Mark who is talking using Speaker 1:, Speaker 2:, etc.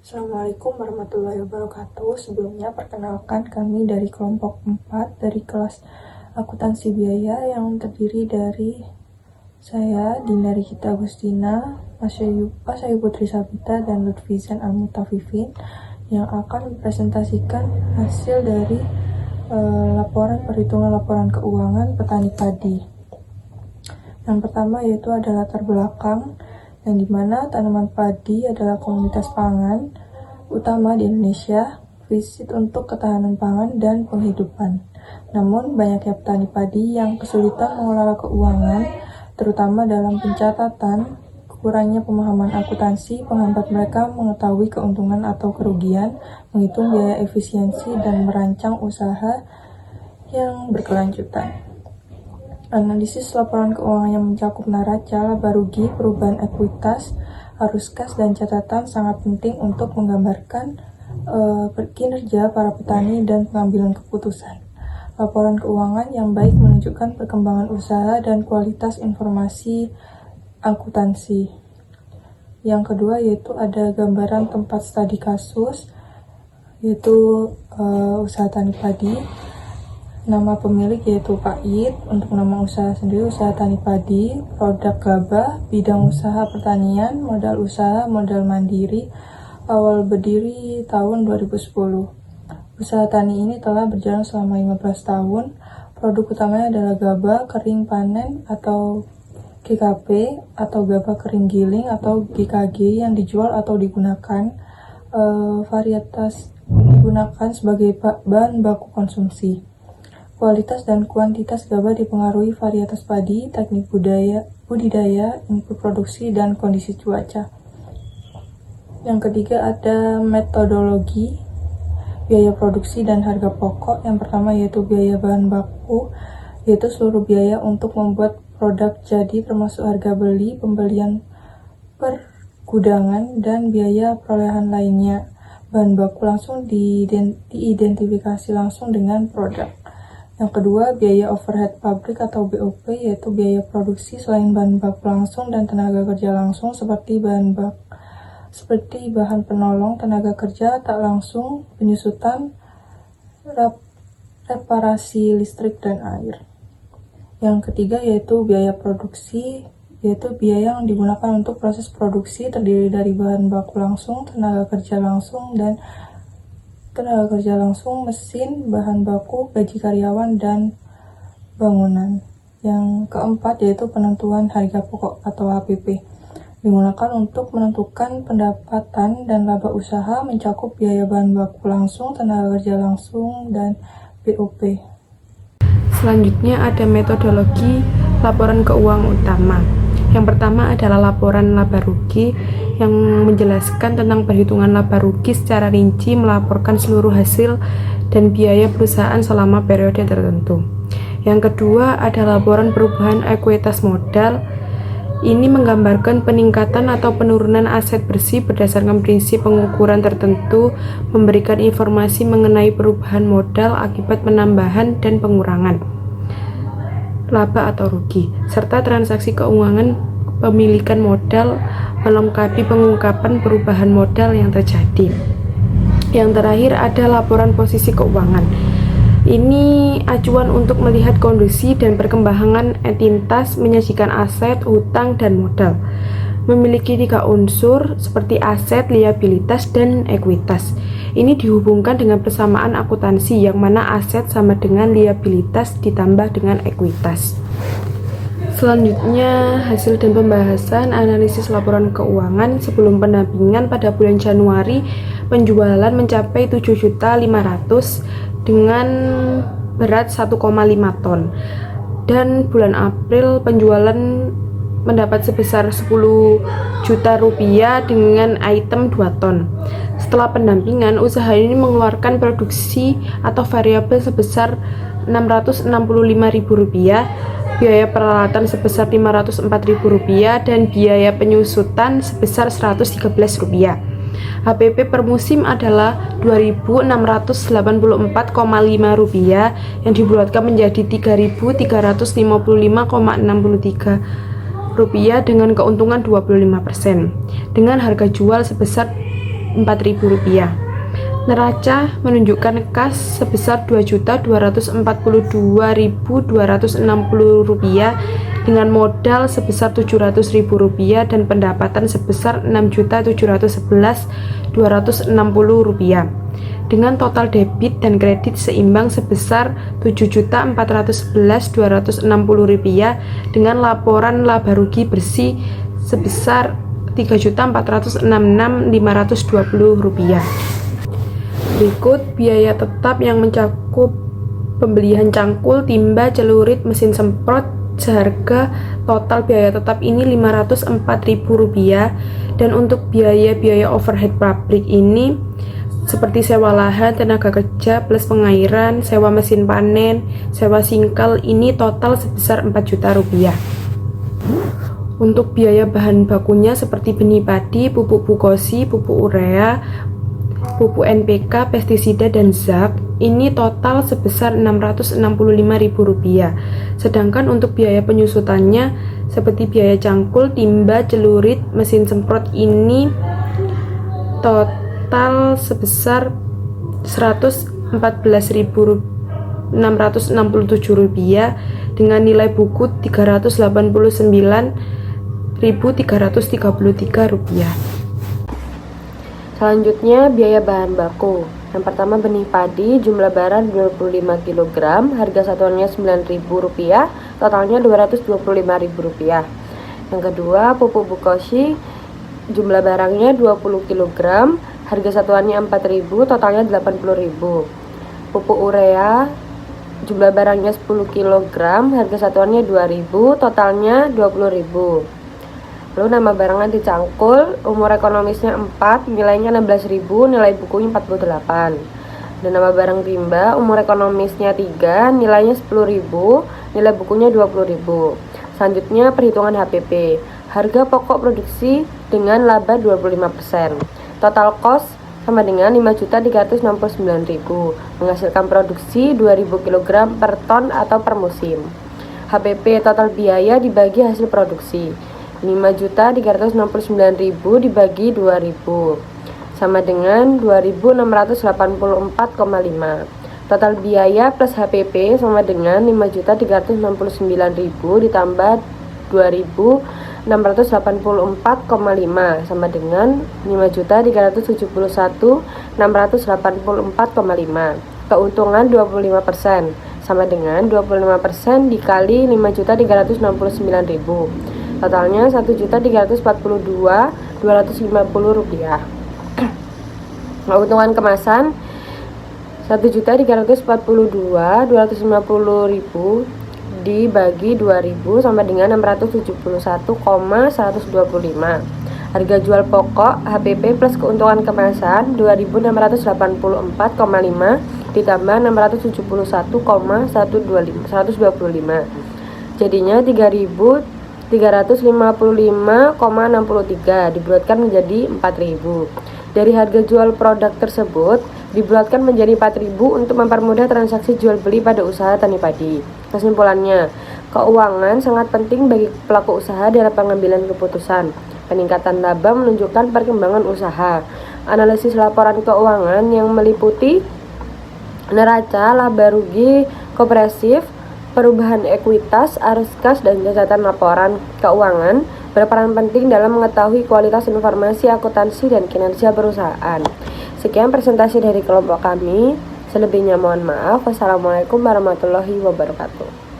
Speaker 1: Assalamualaikum warahmatullahi wabarakatuh. Sebelumnya perkenalkan kami dari kelompok 4 dari kelas akuntansi biaya yang terdiri dari saya, Dina Rikita Agustina, Masyayu Putri Sabita, dan Lutfizan Al-Mutafifin yang akan mempresentasikan hasil dari laporan perhitungan laporan keuangan petani padi. Yang pertama yaitu ada latar belakang, yang dimana tanaman padi adalah komoditas pangan utama di Indonesia, visit untuk ketahanan pangan dan penghidupan. Namun, banyaknya petani padi yang kesulitan mengelola keuangan, terutama dalam pencatatan, kurangnya pemahaman akuntansi, menghambat mereka mengetahui keuntungan atau kerugian, menghitung biaya efisiensi, dan merancang usaha yang berkelanjutan. Analisis laporan keuangan yang mencakup neraca, laba rugi, perubahan ekuitas, arus kas, dan catatan sangat penting untuk menggambarkan kinerja para petani dan pengambilan keputusan. Laporan keuangan yang baik menunjukkan perkembangan usaha dan kualitas informasi akuntansi. Yang kedua yaitu ada gambaran tempat studi kasus, yaitu usaha tani padi. Nama pemilik yaitu Pak Id, untuk nama usaha sendiri usaha tani padi, produk gabah, bidang usaha pertanian, modal usaha, modal mandiri, awal berdiri tahun 2010. Usaha tani ini telah berjalan selama 15 tahun, produk utamanya adalah gabah kering panen atau GKP atau gabah kering giling atau GKG yang dijual atau digunakan varietas digunakan sebagai bahan baku konsumsi. Kualitas dan kuantitas gabah dipengaruhi varietas padi, teknik budidaya, input produksi, dan kondisi cuaca. Yang ketiga ada metodologi, biaya produksi dan harga pokok. Yang pertama yaitu biaya bahan baku, yaitu seluruh biaya untuk membuat produk jadi termasuk harga beli, pembelian pergudangan, dan biaya perolehan lainnya. Bahan baku langsung diidentifikasi langsung dengan produk. Yang kedua, biaya overhead pabrik atau BOP, yaitu biaya produksi selain bahan baku langsung dan tenaga kerja langsung seperti bahan penolong, tenaga kerja tak langsung, penyusutan, reparasi listrik dan air. Yang ketiga yaitu biaya produksi, yaitu biaya yang digunakan untuk proses produksi terdiri dari bahan baku langsung, tenaga kerja langsung, mesin, bahan baku, gaji karyawan, dan bangunan. Yang keempat yaitu penentuan harga pokok atau HPP. Digunakan untuk menentukan pendapatan dan laba usaha, mencakup biaya bahan baku langsung, tenaga kerja langsung, dan BOP. Selanjutnya ada metodologi laporan keuangan utama. Yang pertama adalah laporan laba rugi yang menjelaskan tentang perhitungan laba rugi secara rinci, melaporkan seluruh hasil dan biaya perusahaan selama periode tertentu. Yang kedua ada laporan perubahan ekuitas modal. Ini menggambarkan peningkatan atau penurunan aset bersih berdasarkan prinsip pengukuran tertentu, memberikan informasi mengenai perubahan modal akibat penambahan dan pengurangan laba atau rugi, serta transaksi keuangan pemilikan modal, melengkapi pengungkapan perubahan modal yang terjadi. Yang terakhir ada laporan posisi keuangan. Ini acuan untuk melihat kondisi dan perkembangan entitas, menyajikan aset, hutang, dan modal. Memiliki 3 unsur seperti aset, liabilitas, dan ekuitas. Ini dihubungkan dengan persamaan akuntansi yang mana aset sama dengan liabilitas ditambah dengan ekuitas. Selanjutnya hasil dan pembahasan analisis laporan keuangan. Sebelum pendampingan pada bulan Januari, penjualan mencapai 7.500.000 dengan berat 1,5 ton. Dan bulan April penjualan mendapat sebesar 10 juta rupiah dengan item 2 ton. Setelah pendampingan, usaha ini mengeluarkan produksi atau variabel sebesar 665.000 rupiah, biaya peralatan sebesar 504.000 rupiah, dan biaya penyusutan sebesar 113 rupiah. HPP per musim adalah 2.684,5 rupiah yang dibulatkan menjadi 3.355,63 rupiah dengan keuntungan 25%, dengan harga jual sebesar
Speaker 2: Rp4.000. Neraca menunjukkan kas sebesar Rp2.242.260 dengan modal sebesar Rp700.000 dan pendapatan sebesar Rp6.711.260 dengan total debit dan kredit seimbang sebesar Rp7.411.260 dengan laporan laba rugi bersih sebesar Rp3.466.520. Berikut biaya tetap yang mencakup pembelian cangkul, timba, celurit, mesin semprot seharga total biaya tetap ini Rp504.000 dan untuk biaya-biaya overhead pabrik ini seperti sewa lahan, tenaga kerja plus pengairan, sewa mesin panen, sewa singkel ini total sebesar Rp4.000.000. Untuk biaya bahan bakunya seperti benih padi, pupuk bukosi, pupuk urea, pupuk NPK, pestisida, dan zat ini total sebesar Rp665.000. Sedangkan untuk biaya penyusutannya seperti biaya cangkul, timba, celurit, mesin semprot ini total sebesar Rp114.667 dengan nilai buku Rp389.333. Selanjutnya biaya bahan baku. Yang pertama benih padi, jumlah barang 25 kg, harga satuannya Rp9.000, totalnya Rp225.000. Yang kedua pupuk bukosi, jumlah barangnya 20 kg, harga satuannya Rp4.000, totalnya Rp80.000. Pupuk urea, jumlah barangnya 10 kg, harga satuannya Rp2.000, totalnya Rp20.000. Lalu nama barang nanti cangkul, umur ekonomisnya 4, nilainya Rp16.000, nilai bukunya 48. Dan nama barang timba, umur ekonomisnya 3, nilainya Rp10.000, nilai bukunya Rp20.000. Selanjutnya perhitungan HPP, harga pokok produksi dengan laba 25%. Total cost sama dengan Rp5.369.000, menghasilkan produksi 2.000 kg per ton atau per musim. HPP total biaya dibagi hasil produksi, Rp5.369.000 dibagi 2.000 sama dengan 2.684,5. Total biaya plus HPP sama dengan Rp5.369.000 ditambah 2.684,5 sama dengan Rp5.371.684,5. Keuntungan 25% sama dengan 25% dikali Rp5.369.000. Totalnya Rp1.342.250. Keuntungan kemasan Rp1.342.250 dibagi 2.000 sama dengan 671,125. Harga jual pokok HPP plus keuntungan kemasan 2.684,5 ditambah 671,125. Jadinya 3.355,63 dibulatkan menjadi 4.000. Dari harga jual produk tersebut dibulatkan menjadi 4.000 untuk mempermudah transaksi jual beli pada usaha tani padi. Kesimpulannya, keuangan sangat penting bagi pelaku usaha dalam pengambilan keputusan. Peningkatan laba menunjukkan perkembangan usaha. Analisis laporan keuangan yang meliputi neraca, laba rugi kompresif, perubahan ekuitas, arus kas, dan catatan laporan keuangan berperan penting dalam mengetahui kualitas informasi akuntansi dan kinerja perusahaan. Sekian presentasi dari kelompok kami. Selebihnya mohon maaf. Wassalamualaikum warahmatullahi wabarakatuh.